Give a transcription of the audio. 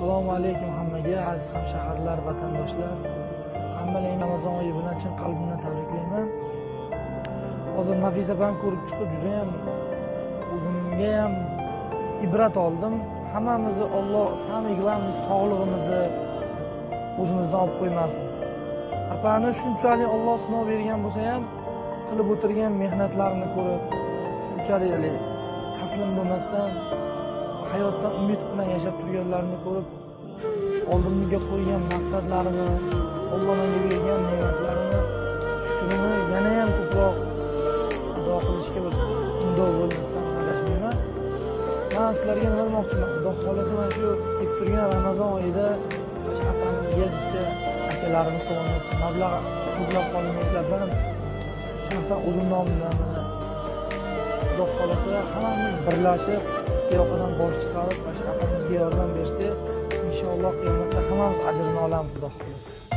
Assalomu alaykum hammaga, aziz hamshaharlar, vatandoshlar. Hammalarni Ramazon oyi bilan chin qalbimdan tabriklayman. Hozir Nafisa bilan ko'rib chiqib juda ham o'zimga ham ibrat oldim. Hammamizni Alloh samiqlarimiz, sog'lig'imizni o'zimizdan olib qo'ymasin. Apani shunchalik Alloh sinov bergan bo'lsa ham, qilib o'tirgan mehnatlarini ko'rib, shunchalik taslim bo'lmasdan hayotdan umid bilan yashab turganlarini ko'rib, oldimga qo'ygan maqsadlarini, Allohning bergan ne'matlarini, shukrini yana ham ko'proq ado qilishga undov bo'lmasam adashmayman. Men sizlarga nima demoqchiman? Xudo xolasa mana shu kelib turgan Ramazon oyida apamizga akalarimiz tomonidan mablag' to'plab qolinganlardan shaxsan o'zim nomidan Xudo xolasa hammamiz birlashib yoqadan bosh chiqarib, apamizga yordam bersak, inshaalloh qiyomatda hammamiz ajrini olamiz, Xudo xolasa.